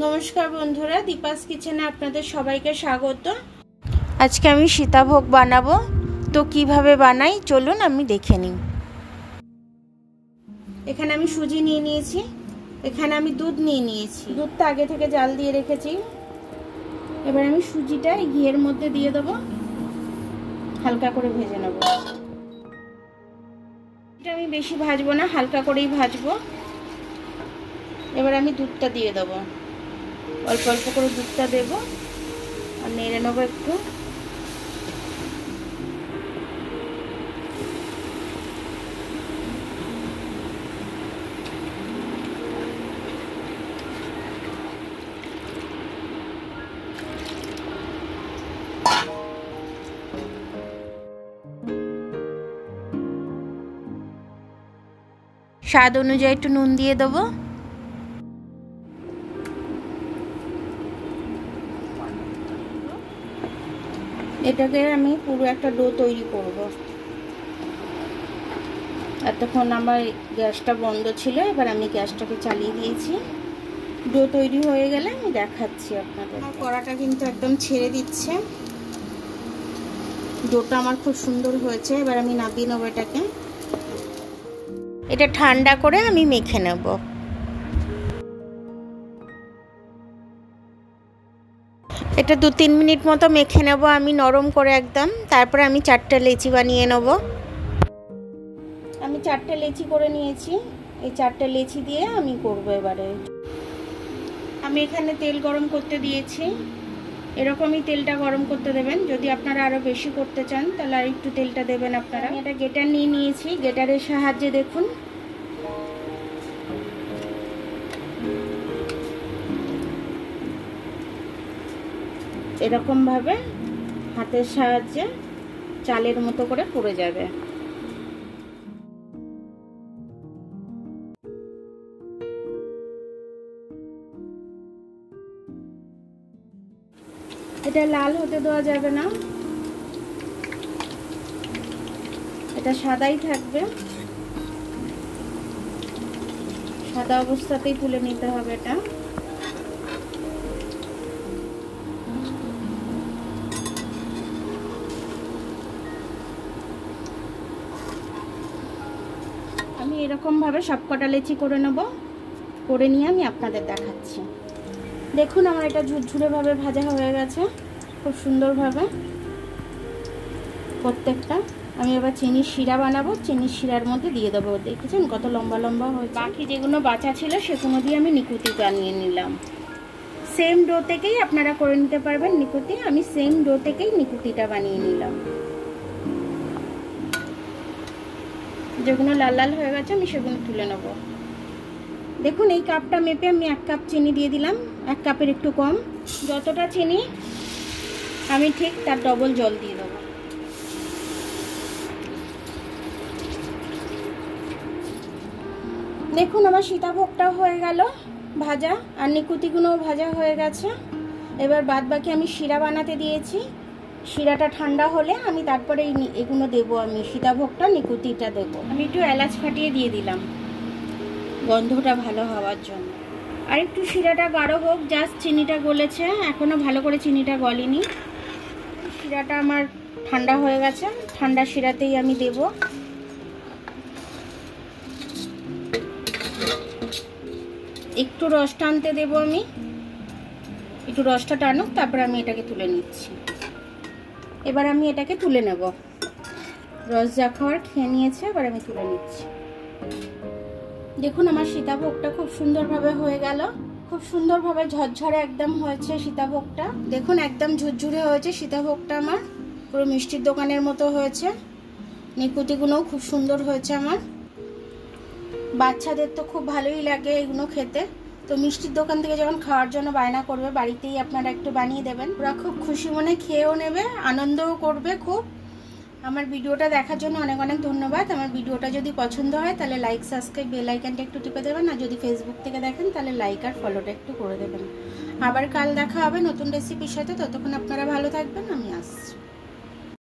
নমস্কার বন্ধুরা, দীপাস কিচেনে আপনাদের সবাইকে স্বাগত। আজকে আমি সীতাভোগ বানাবো, তো কিভাবে বানাই চলুন আমি দেখে নিই। এখানে আমি সুজি নিয়ে নিয়েছি, এখানে আমি দুধ নিয়ে নিয়েছি। দুধটা আগে থেকে জাল দিয়ে রেখেছি। এবার আমি সুজিটা ঘিয়ের মধ্যে দিয়ে দেবো, হালকা করে ভেজে নেব। এটা আমি বেশি ভাজবো না, হালকা করেই ভাজবো। এবার আমি দুধটা দিয়ে দেবো, অল্প অল্প করে দুধটা দেবো আর নেড়ে নেবো একটু। স্বাদ অনুযায়ী একটু নুন দিয়ে দেবো। এটাকে আমি পুরো একটা ডো তৈরি করব। এতক্ষণ আমার গ্যাসটা বন্ধ ছিল, এবার আমি গ্যাসটাকে চালিয়ে দিয়েছি। ডো তৈরি হয়ে গেলে আমি দেখাচ্ছি আপনাদের। কড়াটা কিন্তু একদম ছেড়ে দিচ্ছে। ডোটা আমার খুব সুন্দর হয়েছে। এবার আমি নামিয়ে নেবো এটাকে। এটা ঠান্ডা করে আমি মেখে নেব। এটা 2-3 মিনিট মতো মেখে নেব আমি নরম করে একদম। তারপরে আমি 4টে লেচি বানিয়ে নেব। আমি 4টে লেচি করে নিয়েছি। এই 4টে লেচি দিয়ে আমি করব। এবারে আমি এখানে তেল গরম করতে দিয়েছি। এরকমই তেলটা গরম করতে দেবেন। যদি আপনারা আরও বেশি করতে চান তাহলে আর একটু তেলটা দেবেন আপনারা। আমি এটা গ্রেটার নিয়ে নিয়েছি। গ্রেটারের সাহায্যে দেখুন এরকমভাবে হাতের সাহায্যে চালের মতো করে পড়ে যাবে। এটা লাল হতে দেওয়া যাবে না, এটা সাদাই থাকবে। সাদা অবস্থাতেই তুলে নিতে হবে এটা। আমি এরকম ভাবে সবকটা লেচি করে নেব। করে নিয়ে আমি আপনাদের দেখাচ্ছি। দেখুন আমার এটা ঝুরঝুরে ভাবে ভাজা হয়ে গেছে খুব সুন্দরভাবে প্রত্যেকটা। আমি এবার চিনির শিরা বানাবো। চিনির শিরার মধ্যে দিয়ে দেবো। দেখেছেন কত লম্বা লম্বা হয়েছে। বাকি যেগুলো বাঁচা ছিল সেগুলো দিয়ে আমি নিকুতি বানিয়ে নিলাম। সেম ডো থেকেই আপনারা করে নিতে পারবেন নিকুতি। আমি সেম ডো থেকেই নিকুতিটা বানিয়ে নিলাম। যেগুলো লাল লাল হয়ে গেছে আমি সেগুলো তুলে নেব। দেখুন এই কাপটা মেপে আমি 1 কাপ চিনি দিয়ে দিলাম। 1 কাপের একটু কম। যতটা চিনি আমি ঠিক তার ডবল জল দিয়ে দেবো। দেখুন আমার সীতাভোগটা হয়ে গেল ভাজা, আর নিকুতিগুলোও ভাজা হয়ে গেছে। এবার বাদ বাকি আমি শিরা বানাতে দিয়েছি। শিরাটা ঠান্ডা হলে আমি তারপরে এগুলো দেবো। আমি সীতাভোগটা নিকুতিটা দেবো। আমি একটু এলাচ ফাটিয়ে দিয়ে দিলাম গন্ধটা ভালো হওয়ার জন্য। আর একটু শিরাটা গাঢ় হোক। জাস্ট চিনিটা গলেছে, এখনো ভালো করে চিনিটা গলেনি। শিরাটা আমার ঠান্ডা হয়ে গেছে। ঠান্ডা শিরাতেই আমি দেব। একটু রস টানতে দেবো আমি। একটু রসটা টানুক, তারপরে আমি এটাকে তুলে নিচ্ছি। এবার আমি এটাকে তুলে নেব। রস যা খাওয়ার খেয়ে নিয়েছে, এবার আমি তুলে নিচ্ছি। দেখুন আমার সীতাভোগটা খুব সুন্দরভাবে হয়ে গেল। খুব সুন্দরভাবে ঝরঝরে একদম হয়েছে সীতাভোগটা। দেখুন একদম ঝুরঝুরে হয়েছে সীতাভোগটা। আমার পুরো মিষ্টির দোকানের মতো হয়েছে। নিকুতিগুলোও খুব সুন্দর হয়েছে আমার। বাচ্চাদের তো খুব ভালোই লাগে এগুলো খেতে। তো মিষ্টির দোকান থেকে যখন খাওয়ার জন্য বায়না করবে, বাড়িতেই আপনারা একটু বানিয়ে দেবেন। ওরা খুব খুশি মনে খেয়েও নেবে, আনন্দও করবে খুব। আমার ভিডিওটা দেখার জন্য অনেক অনেক ধন্যবাদ। আমার ভিডিওটা যদি পছন্দ হয় তাহলে লাইক, সাবস্ক্রাইব, বেল আইকনটা একটু টিপে দেবেন। আর যদি ফেসবুক থেকে দেখেন তাহলে লাইক আর ফলোটা একটু করে দেবেন। আবার কাল দেখা হবে নতুন রেসিপির সাথে। ততক্ষণ আপনারা ভালো থাকবেন। আমি আসছি।